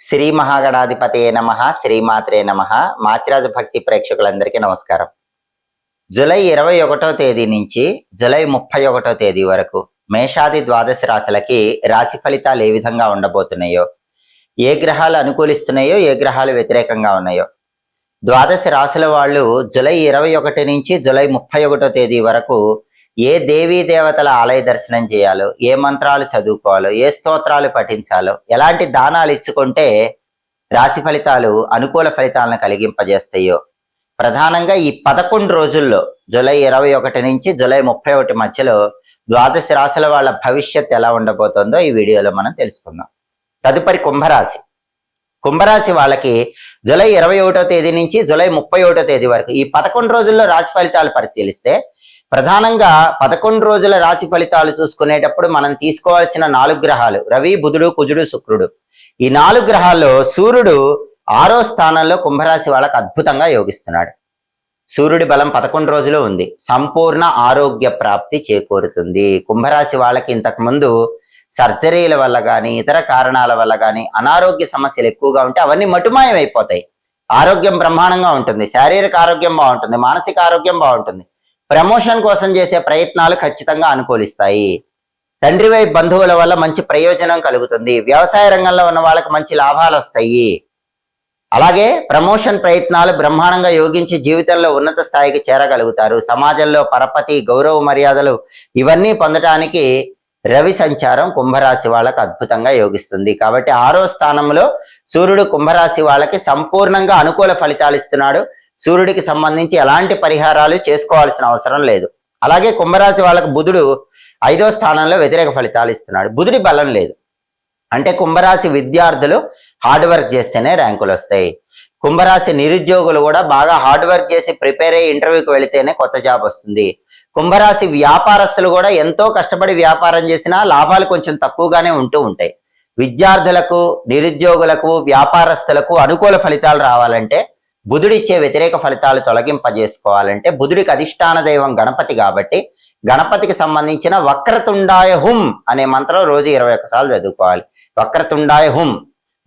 శ్రీ మహాగణాధిపతయే నమః, శ్రీమాత్రే నమః. మాచిరాజు భక్తి ప్రేక్షకులందరికీ నమస్కారం. జూలై 21వ తేదీ నుంచి జూలై 31వ తేదీ వరకు మేషాది ద్వాదశ రాశులకి రాశి ఫలితాలు ఏ విధంగా ఉండబోతున్నాయో, ఏ గ్రహాలు అనుకూలిస్తున్నాయో, ఏ గ్రహాలు వ్యతిరేకంగా ఉన్నాయో, ద్వాదశ రాశుల వాళ్ళు జూలై 21 నుంచి జూలై 31వ తేదీ వరకు ఏ దేవీ దేవతల ఆలయ దర్శనం చేయాలో, ఏ మంత్రాలు చదువుకోవాలో, ఏ స్తోత్రాలు పఠించాలో, ఎలాంటి దానాలు ఇచ్చుకుంటే రాశి ఫలితాలు అనుకూల ఫలితాలను కలిగింపజేస్తాయో, ప్రధానంగా ఈ 11 రోజుల్లో జూలై 21 నుంచి జూలై 31 మధ్యలో ద్వాదశ రాశుల వాళ్ళ భవిష్యత్ ఎలా ఉండబోతుందో ఈ వీడియోలో మనం తెలుసుకుందాం. తదుపరి కుంభరాశి. కుంభరాశి వాళ్ళకి జూలై 21వ తేదీ నుంచి జూలై 31వ తేదీ వరకు ఈ 11 రోజుల్లో రాశి ఫలితాలు పరిశీలిస్తే, ప్రధానంగా 11 రోజుల రాశి ఫలితాలు చూసుకునేటప్పుడు మనం తీసుకోవాల్సిన 4 గ్రహాలు రవి, బుధుడు, కుజుడు, శుక్రుడు. ఈ 4 గ్రహాల్లో సూర్యుడు 6వ స్థానంలో కుంభరాశి వాళ్ళకి అద్భుతంగా యోగిస్తున్నాడు. సూర్యుడి బలం 11 రోజులు ఉంది. సంపూర్ణ ఆరోగ్య ప్రాప్తి చేకూరుతుంది. కుంభరాశి వాళ్ళకి ఇంతకుముందు సర్జరీల వల్ల కానీ, ఇతర కారణాల వల్ల కానీ అనారోగ్య సమస్యలు ఎక్కువగా ఉంటే అవన్నీ మటుమాయం అయిపోతాయి. ఆరోగ్యం బ్రహ్మాండంగా ఉంటుంది. శారీరక ఆరోగ్యం బాగుంటుంది, మానసిక ఆరోగ్యం బాగుంటుంది. ప్రమోషన్ కోసం చేసే ప్రయత్నాలు ఖచ్చితంగా అనుకూలిస్తాయి. తండ్రి వైపు బంధువుల వల్ల మంచి ప్రయోజనం కలుగుతుంది. వ్యవసాయ రంగంలో ఉన్న వాళ్ళకి మంచి లాభాలు వస్తాయి. అలాగే ప్రమోషన్ ప్రయత్నాలు బ్రహ్మాండంగా యోగించి జీవితంలో ఉన్నత స్థాయికి చేరగలుగుతారు. సమాజంలో పరపతి, గౌరవ మర్యాదలు ఇవన్నీ పొందడానికి రవి సంచారం కుంభరాశి వాళ్ళకి అద్భుతంగా యోగిస్తుంది. కాబట్టి 6వ స్థానంలో సూర్యుడు కుంభరాశి వాళ్ళకి సంపూర్ణంగా అనుకూల ఫలితాలు ఇస్తున్నాడు. సూర్యుడికి సంబంధించి ఎలాంటి పరిహారాలు చేసుకోవాల్సిన అవసరం లేదు. అలాగే కుంభరాశి వాళ్ళకు బుధుడు 5వ స్థానంలో వ్యతిరేక ఫలితాలు ఇస్తున్నాడు. బుధుడి బలం లేదు. అంటే కుంభరాశి విద్యార్థులు హార్డ్ వర్క్ చేస్తేనే ర్యాంకులు వస్తాయి. కుంభరాశి నిరుద్యోగులు కూడా బాగా హార్డ్ వర్క్ చేసి ప్రిపేర్ అయ్యి ఇంటర్వ్యూకి వెళితేనే కొత్త జాబ్ వస్తుంది. కుంభరాశి వ్యాపారస్తులు కూడా ఎంతో కష్టపడి వ్యాపారం చేసినా లాభాలు కొంచెం తక్కువగానే ఉంటూ ఉంటాయి. విద్యార్థులకు, నిరుద్యోగులకు, వ్యాపారస్తులకు అనుకూల ఫలితాలు రావాలంటే, బుధుడిచ్చే వ్యతిరేక ఫలితాలు తొలగింపజేసుకోవాలంటే బుధుడికి అధిష్టాన దైవం గణపతి కాబట్టి గణపతికి సంబంధించిన వక్రతుండాయ హుం అనే మంత్రం రోజు 21 సార్లు చదువుకోవాలి. వక్రతుండాయ హుం.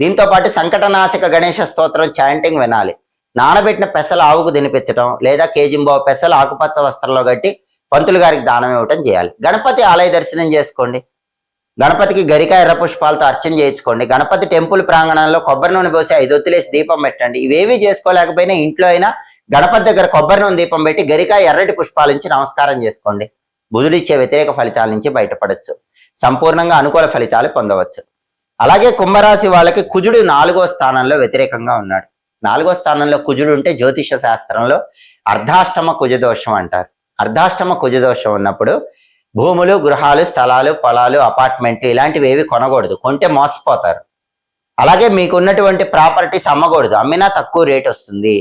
దీంతో పాటు సంకటనాశక గణేశ స్తోత్రం చాంటింగ్ వినాలి. నానబెట్టిన పెసలు ఆవుకు తినిపించడం, లేదా కేజింబావు పెసలు ఆకుపచ్చ వస్త్రంలో కట్టి పంతులు గారికి దానం ఇవ్వటం చేయాలి. గణపతి ఆలయ దర్శనం చేసుకోండి. గణపతికి గరిక ఎర్ర పుష్పాలతో అర్చన చేయించుకోండి. గణపతి టెంపుల్ ప్రాంగణంలో కొబ్బరి నూనె పోసి 5 ఒత్తులేసి దీపం పెట్టండి. ఇవేవి చేసుకోలేకపోయినా ఇంట్లో అయినా గణపతి దగ్గర కొబ్బరి నూనె దీపం పెట్టి గరిక ఎర్రటి పుష్పాల నుంచి నమస్కారం చేసుకోండి. బుధుడిచ్చే వ్యతిరేక ఫలితాల నుంచి బయటపడవచ్చు. సంపూర్ణంగా అనుకూల ఫలితాలు పొందవచ్చు. అలాగే కుంభరాశి వాళ్ళకి కుజుడు 4వ స్థానంలో వ్యతిరేకంగా ఉన్నాడు. 4వ స్థానంలో కుజుడు ఉంటే జ్యోతిష శాస్త్రంలో అర్ధాష్టమ కుజదోషం అంటారు. అర్ధాష్టమ కుజదోషం ఉన్నప్పుడు భూములు, గృహాలు, స్థలాలు, పొలాలు, అపార్ట్మెంట్లు ఇలాంటివి ఏవి కొనకూడదు. కొంటే మోసపోతారు. అలాగే మీకు ఉన్నటువంటి ప్రాపర్టీస్ అమ్మకూడదు. అమ్మినా తక్కువ రేట్ వస్తుంది.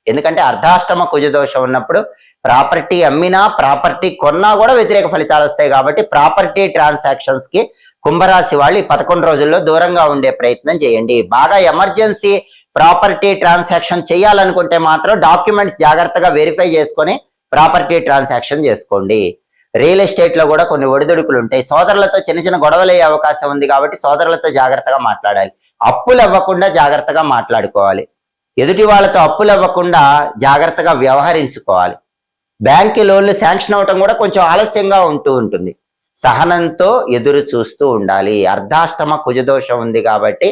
ఎందుకంటే అర్ధాష్టమ కుజదోషం ఉన్నప్పుడు ప్రాపర్టీ అమ్మినా, ప్రాపర్టీ కొన్నా కూడా వ్యతిరేక ఫలితాలు వస్తాయి. కాబట్టి ప్రాపర్టీ ట్రాన్సాక్షన్స్ కి కుంభరాశి వాళ్ళు ఈ 11 రోజుల్లో దూరంగా ఉండే ప్రయత్నం చేయండి. బాగా ఎమర్జెన్సీ ప్రాపర్టీ ట్రాన్సాక్షన్ చేయాలనుకుంటే మాత్రం డాక్యుమెంట్స్ జాగ్రత్తగా వెరిఫై చేసుకొని ప్రాపర్టీ ట్రాన్సాక్షన్ చేసుకోండి. రియల్ ఎస్టేట్ లో కూడా కొన్ని ఒడిదుడుకులు ఉంటాయి. సోదరులతో చిన్న చిన్న గొడవలు అయ్యే అవకాశం ఉంది. కాబట్టి సోదరులతో జాగ్రత్తగా మాట్లాడాలి. అప్పులు అవ్వకుండా జాగ్రత్తగా మాట్లాడుకోవాలి. ఎదుటి వాళ్ళతో అప్పులు అవ్వకుండా జాగ్రత్తగా వ్యవహరించుకోవాలి. బ్యాంక్ లోన్లు శాంక్షన్ అవటం కూడా కొంచెం ఆలస్యంగా ఉంటుంది. సహనంతో ఎదురు చూస్తూ ఉండాలి. అర్ధాష్టమ కుజదోషం ఉంది కాబట్టి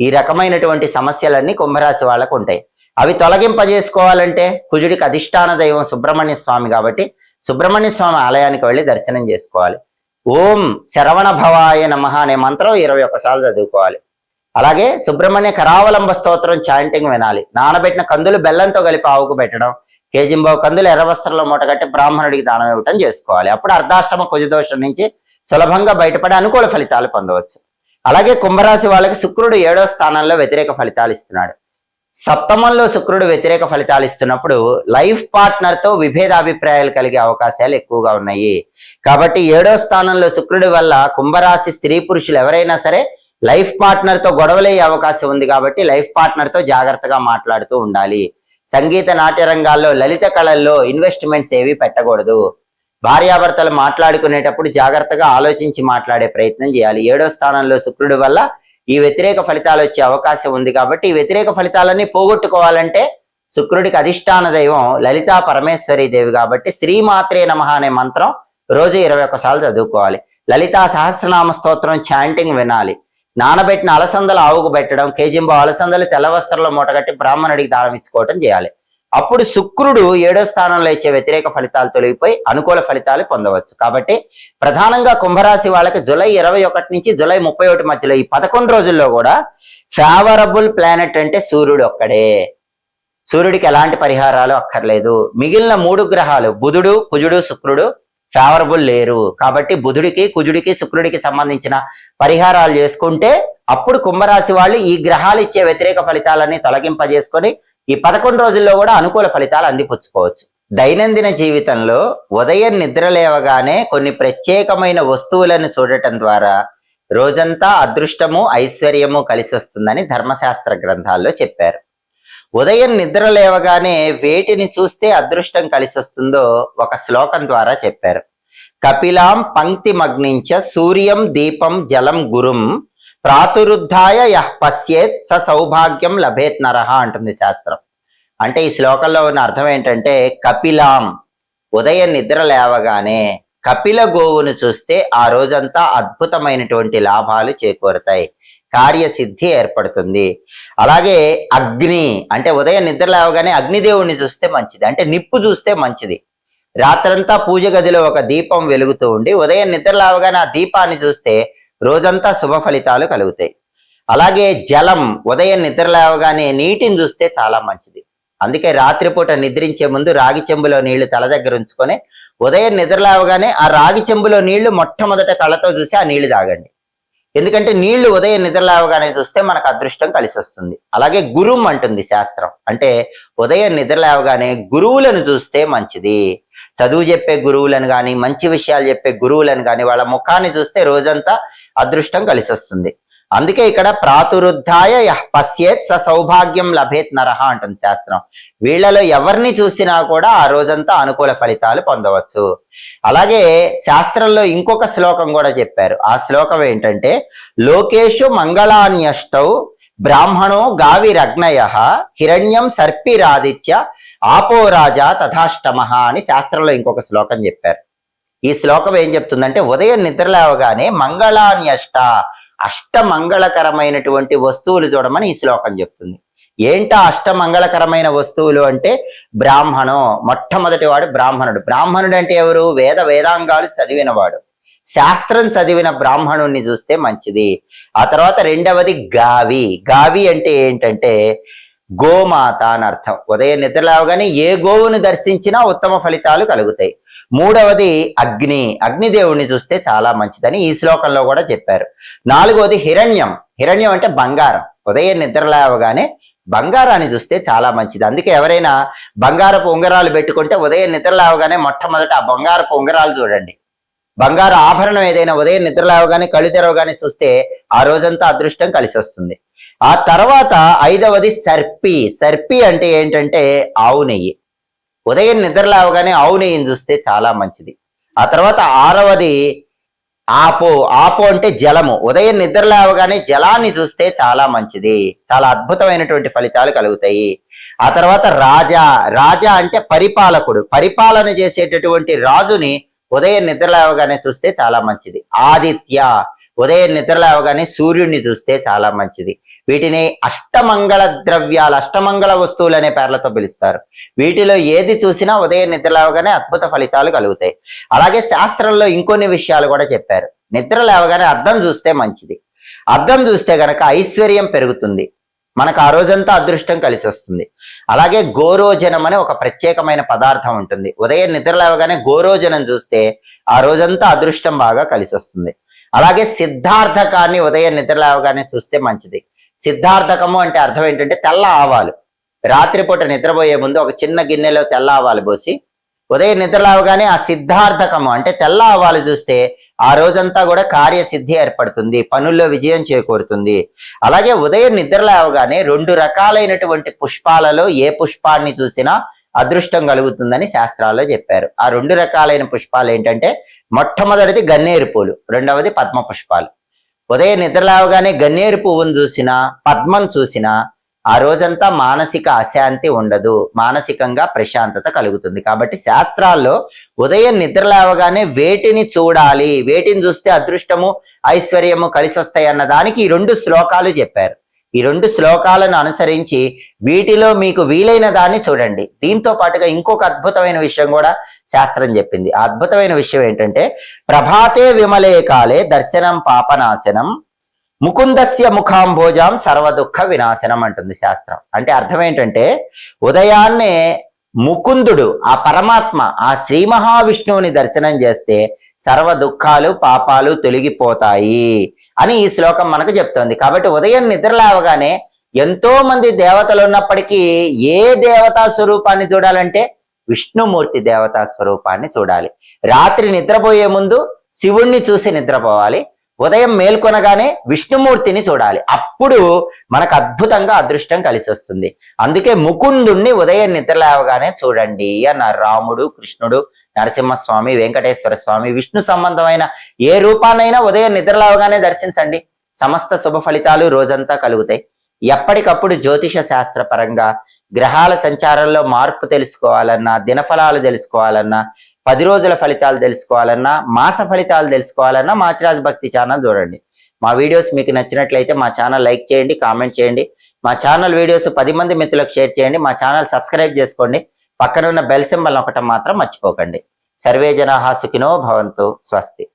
ఈ రకమైనటువంటి సమస్యలన్నీ కుంభరాశి వాళ్ళకు ఉంటాయి. అవి తొలగింపజేసుకోవాలంటే కుజుడికి అధిష్టాన దైవం సుబ్రహ్మణ్య స్వామి కాబట్టి సుబ్రహ్మణ్య స్వామి ఆలయానికి వెళ్ళి దర్శనం చేసుకోవాలి. ఓం శరవణ భవాయ నమః అనే మంత్రం 21 సార్లు చదువుకోవాలి. అలాగే సుబ్రహ్మణ్య కరావలంబ స్తోత్రం చాంటింగ్ వినాలి. నానబెట్టిన కందులు బెల్లంతో కలిపి ఆవుకు పెట్టడం, కేజింబావు కందులు ఎర్ర వస్త్రంలో మూటగట్టి బ్రాహ్మణుడికి దానం ఇవ్వటం చేసుకోవాలి. అప్పుడు అర్ధాష్టమ కుజదోషం నుంచి సులభంగా బయటపడి అనుకూల ఫలితాలు పొందవచ్చు. అలాగే కుంభరాశి వాళ్ళకి శుక్రుడు 7వ స్థానంలో వ్యతిరేక ఫలితాలు ఇస్తున్నాడు. సప్తమంలో శుక్రుడు వ్యతిరేక ఫలితాలు ఇస్తున్నప్పుడు లైఫ్ పార్ట్నర్ తో విభేదాభిప్రాయాలు కలిగే అవకాశాలు ఎక్కువగా ఉన్నాయి. కాబట్టి 7వ స్థానంలో శుక్రుడి వల్ల కుంభరాశి స్త్రీ పురుషులు ఎవరైనా సరే లైఫ్ పార్ట్నర్ తో గొడవలయ్యే అవకాశం ఉంది. కాబట్టి లైఫ్ పార్ట్నర్ తో జాగ్రత్తగా మాట్లాడుతూ ఉండాలి. సంగీత, నాట్య రంగాల్లో, లలిత కళల్లో ఇన్వెస్ట్మెంట్స్ ఏవి పెట్టకూడదు. భార్యాభర్తలు మాట్లాడుకునేటప్పుడు జాగ్రత్తగా ఆలోచించి మాట్లాడే ప్రయత్నం చేయాలి. 7వ స్థానంలో శుక్రుడి వల్ల ఈ వ్యతిరేక ఫలితాలు వచ్చే అవకాశం ఉంది. కాబట్టి ఈ వ్యతిరేక ఫలితాలన్నీ పోగొట్టుకోవాలంటే శుక్రుడికి అధిష్టాన దైవం లలితా పరమేశ్వరి దేవి కాబట్టి శ్రీమాత్రే నమః అనే మంత్రం రోజు 21 సార్లు చదువుకోవాలి. లలితా సహస్రనామ స్తోత్రం చాంటింగ్ వినాలి. నానబెట్టిన అలసందలు ఆవుకు పెట్టడం, కేజింబో అలసందలు తెల్ల వస్త్రంలో మూటగట్టి బ్రాహ్మణుడికి దానం ఇచ్చుకోవటం చేయాలి. అప్పుడు శుక్రుడు 7వ స్థానంలో ఇచ్చే వ్యతిరేక ఫలితాలు తొలగిపోయి అనుకూల ఫలితాలు పొందవచ్చు. కాబట్టి ప్రధానంగా కుంభరాశి వాళ్ళకి జూలై 21 నుంచి జూలై 31 మధ్యలో ఈ 11 రోజుల్లో కూడా ఫేవరబుల్ ప్లానెట్ అంటే సూర్యుడు ఒక్కడే. సూర్యుడికి ఎలాంటి పరిహారాలు అక్కర్లేదు. మిగిలిన 3 గ్రహాలు బుధుడు, కుజుడు, శుక్రుడు ఫేవరబుల్ లేరు. కాబట్టి బుధుడికి, కుజుడికి, శుక్రుడికి సంబంధించిన పరిహారాలు చేసుకుంటే అప్పుడు కుంభరాశి వాళ్ళు ఈ గ్రహాలు ఇచ్చే వ్యతిరేక ఫలితాలన్నీ తొలగింపజేసుకొని ఈ 11 రోజుల్లో కూడా అనుకూల ఫలితాలు అందిపుచ్చుకోవచ్చు. దైనందిన జీవితంలో ఉదయం నిద్ర లేవగానే కొన్ని ప్రత్యేకమైన వస్తువులను చూడటం ద్వారా రోజంతా అదృష్టము, ఐశ్వర్యము కలిసి వస్తుందని ధర్మశాస్త్ర గ్రంథాల్లో చెప్పారు. ఉదయం నిద్ర లేవగానే వేటిని చూస్తే అదృష్టం కలిసి వస్తుందో ఒక శ్లోకం ద్వారా చెప్పారు. కపిలాం పంక్తి మగ్నించ సూర్యం దీపం జలం గురుం ప్రాతురుద్ధాయ యః పశ్యేత్ స సౌభాగ్యం లభేత్ నరహ అంటుంది శాస్త్రం. అంటే ఈ శ్లోకంలో ఉన్న అర్థం ఏంటంటే కపిలాం ఉదయం నిద్ర లేవగానే కపిల గోవును చూస్తే ఆ రోజంతా అద్భుతమైనటువంటి లాభాలు చేకూరుతాయి, కార్యసిద్ధి ఏర్పడుతుంది. అలాగే అగ్ని అంటే ఉదయం నిద్ర లేవగానే అగ్నిదేవుణ్ణి చూస్తే మంచిది, అంటే నిప్పు చూస్తే మంచిది. రాత్రంతా పూజ గదిలో ఒక దీపం వెలుగుతూ ఉండి ఉదయం నిద్ర లేవగానే ఆ దీపాన్ని చూస్తే రోజంతా శుభ ఫలితాలు కలుగుతాయి. అలాగే జలం ఉదయం నిద్ర లేవగానే నీటిని చూస్తే చాలా మంచిది. అందుకే రాత్రిపూట నిద్రించే ముందు రాగి చెంబులో నీళ్లు తల దగ్గర ఉంచుకొని ఉదయం నిద్ర లేవగానే ఆ రాగి చెంబులో నీళ్లు మొట్టమొదట కళ్ళతో చూసి ఆ నీళ్లు తాగండి. ఎందుకంటే నీళ్లు ఉదయం నిద్ర లేవగానే చూస్తే మనకు అదృష్టం కలిసి వస్తుంది. అలాగే గురుం అంటుంది శాస్త్రం, అంటే ఉదయం నిద్ర లేవగానే గురువులను చూస్తే మంచిది. చదువు చెప్పే గురువులను కానీ, మంచి విషయాలు చెప్పే గురువులను కానీ వాళ్ళ ముఖాన్ని చూస్తే రోజంతా అదృష్టం కలిసి వస్తుంది. అందుకే ఇక్కడ ప్రాతురుద్ధాయ యః పశ్యేత్ స సౌభాగ్యం లభేత్ నరహ అంటుంది శాస్త్రం. వీళ్ళలో ఎవరిని చూసినా కూడా ఆ రోజంతా అనుకూల ఫలితాలు పొందవచ్చు. అలాగే శాస్త్రంలో ఇంకొక శ్లోకం కూడా చెప్పారు. ఆ శ్లోకం ఏంటంటే లోకేషు మంగళాన్యష్టౌ బ్రాహ్మణో గావిరగ్నయః హిరణ్యం సర్పిరాదిత్య ఆపోరాజా తథాష్టమః అని శాస్త్రంలో ఇంకొక శ్లోకం చెప్పారు. ఈ శ్లోకం ఏం చెప్తుందంటే ఉదయం నిద్ర లేవగానే మంగళాన్యష్ట అష్టమంగళకరమైనటువంటి వస్తువులు చూడమని ఈ శ్లోకం చెప్తుంది. ఏంటా అష్టమంగళకరమైన వస్తువులు అంటే బ్రాహ్మణం, మొట్టమొదటి వాడు బ్రాహ్మణుడు. బ్రాహ్మణుడు అంటే ఎవరు? వేదాంగాలు చదివినవాడు, శాస్త్రం చదివిన బ్రాహ్మణుణ్ణి చూస్తే మంచిది. ఆ తర్వాత రెండవది గావి అంటే ఏంటంటే గోమాత అని అర్థం. ఉదయం నిద్ర లేవగానే ఏ గోవును దర్శించినా ఉత్తమ ఫలితాలు కలుగుతాయి. మూడవది అగ్నిదేవుణ్ణి చూస్తే చాలా మంచిదని ఈ శ్లోకంలో కూడా చెప్పారు. నాలుగవది హిరణ్యం అంటే బంగారం. ఉదయం నిద్ర లేవగానే బంగారాన్ని చూస్తే చాలా మంచిది. అందుకే ఎవరైనా బంగారపు ఉంగరాలు పెట్టుకుంటే ఉదయం నిద్ర లేవగానే మొట్టమొదట ఆ బంగారపు ఉంగరాలు చూడండి. బంగారు ఆభరణం ఏదైనా ఉదయం నిద్ర లేవగానే కళ్ళు తెరవగానే చూస్తే ఆ రోజంతా అదృష్టం కలిసి వస్తుంది. ఆ తర్వాత ఐదవది సర్పి అంటే ఏంటంటే ఆవు నెయ్యి. ఉదయం నిద్ర లేవగానే ఆవు నెయ్యిని చూస్తే చాలా మంచిది. ఆ తర్వాత ఆరవది ఆపో అంటే జలము. ఉదయం నిద్ర లేవగానే జలాన్ని చూస్తే చాలా మంచిది, చాలా అద్భుతమైనటువంటి ఫలితాలు కలుగుతాయి. ఆ తర్వాత రాజా అంటే పరిపాలకుడు, పరిపాలన చేసేటటువంటి రాజుని ఉదయం నిద్ర లేవగానే చూస్తే చాలా మంచిది. ఆదిత్య ఉదయం నిద్ర లేవగానే సూర్యుడిని చూస్తే చాలా మంచిది. వీటిని అష్టమంగళ ద్రవ్యాలు, అష్టమంగళ వస్తువులు అనే పేర్లతో పిలుస్తారు. వీటిలో ఏది చూసినా ఉదయం నిద్ర లేవగానే అద్భుత ఫలితాలు కలుగుతాయి. అలాగే శాస్త్రంలో ఇంకొన్ని విషయాలు కూడా చెప్పారు. నిద్ర లేవగానే అద్దం చూస్తే మంచిది. అద్దం చూస్తే గనక ఐశ్వర్యం పెరుగుతుంది, మనకు ఆ రోజంతా అదృష్టం కలిసి వస్తుంది. అలాగే గోరోజనం అనే ఒక ప్రత్యేకమైన పదార్థం ఉంటుంది. ఉదయం నిద్ర లేవగానే గోరోజనం చూస్తే ఆ రోజంతా అదృష్టం బాగా కలిసి వస్తుంది. అలాగే సిద్ధార్థకాన్ని ఉదయం నిద్ర లేవగానే చూస్తే మంచిది. సిద్ధార్థకము అంటే అర్థం ఏంటంటే తెల్ల ఆవాలు. రాత్రిపూట నిద్రపోయే ముందు ఒక చిన్న గిన్నెలో తెల్ల ఆవాలు పోసి ఉదయం నిద్ర లేవగానే ఆ సిద్ధార్థకము అంటే తెల్ల ఆవాలు చూస్తే ఆ రోజంతా కూడా కార్యసిద్ధి ఏర్పడుతుంది, పనుల్లో విజయం చేకూరుతుంది. అలాగే ఉదయం నిద్ర లేవగానే 2 రకాలైనటువంటి పుష్పాలలో ఏ పుష్పాన్ని చూసినా అదృష్టం కలుగుతుందని శాస్త్రాల్లో చెప్పారు. ఆ 2 రకాలైన పుష్పాలు ఏంటంటే మొట్టమొదటిది గన్నేరు పూలు, రెండవది పద్మ పుష్పాలు. ఉదయం నిద్రలేవగానే గన్నేరు పువ్వును చూసినా, పద్మం చూసినా ఆ రోజంతా మానసిక అశాంతి ఉండదు, మానసికంగా ప్రశాంతత కలుగుతుంది. కాబట్టి శాస్త్రాల్లో ఉదయం నిద్రలేవగానే వేటిని చూడాలి, వేటిని చూస్తే అదృష్టము ఐశ్వర్యము కలిసి వస్తాయి అన్న దానికి ఈ 2 శ్లోకాలు చెప్పారు. ఈ 2 శ్లోకాలను అనుసరించి వీటిలో మీకు వీలైన దాన్ని చూడండి. దీంతో పాటుగా ఇంకొక అద్భుతమైన విషయం కూడా శాస్త్రం చెప్పింది. ఆ అద్భుతమైన విషయం ఏంటంటే, ప్రభాతే విమలే కాలే దర్శనం పాపనాశనం ముకుందస్య ముఖాంభోజాం సర్వ దుఃఖ వినాశనం అంటుంది శాస్త్రం. అంటే అర్థం ఏంటంటే, ఉదయాన్నే ముకుందుడు ఆ పరమాత్మ ఆ శ్రీ మహావిష్ణువుని దర్శనం చేస్తే సర్వ దుఃఖాలు పాపాలు తొలగిపోతాయి అని ఈ శ్లోకం మనకు చెప్తోంది. కాబట్టి ఉదయం నిద్రలేవగానే ఎంతో మంది దేవతలు ఉన్నప్పటికీ ఏ దేవతా స్వరూపాన్ని చూడాలంటే విష్ణుమూర్తి దేవతా స్వరూపాన్ని చూడాలి. రాత్రి నిద్రపోయే ముందు శివుణ్ణి చూసి నిద్రపోవాలి, ఉదయం మేల్కొనగానే విష్ణుమూర్తిని చూడాలి. అప్పుడు మనకు అద్భుతంగా అదృష్టం కలిసి వస్తుంది. అందుకే ముకుందుణ్ణి ఉదయం నిద్రలేవగానే చూడండి అన్నారు రాముడు, కృష్ణుడు, నరసింహస్వామి, వెంకటేశ్వర స్వామి. విష్ణు సంబంధమైన ఏ రూపానైనా ఉదయం నిద్రలేవగానే దర్శించండి, సమస్త శుభ ఫలితాలు రోజంతా కలుగుతాయి. ఎప్పటికప్పుడు జ్యోతిష శాస్త్ర పరంగా గ్రహాల సంచారంలో మార్పు తెలుసుకోవాలన్నా, దినఫలాలు తెలుసుకోవాలన్నా, 10 రోజుల ఫలితాలు తెలుసుకోవాలన్నా, మాస ఫలితాలు తెలుసుకోవాలన్నా మాచిరాజు భక్తి ఛానల్ చూడండి. మా వీడియోస్ మీకు నచ్చినట్లయితే మా ఛానల్ లైక్ చేయండి, కామెంట్ చేయండి. మా ఛానల్ వీడియోస్ 10 మంది మిత్రులకు షేర్ చేయండి. మా ఛానల్ సబ్స్క్రైబ్ చేసుకోండి. పక్కనున్న బెల్ సింబల్ నొక్కటం మాత్రం మర్చిపోకండి. సర్వే జనాః సుఖినో భవంతు. స్వస్తి.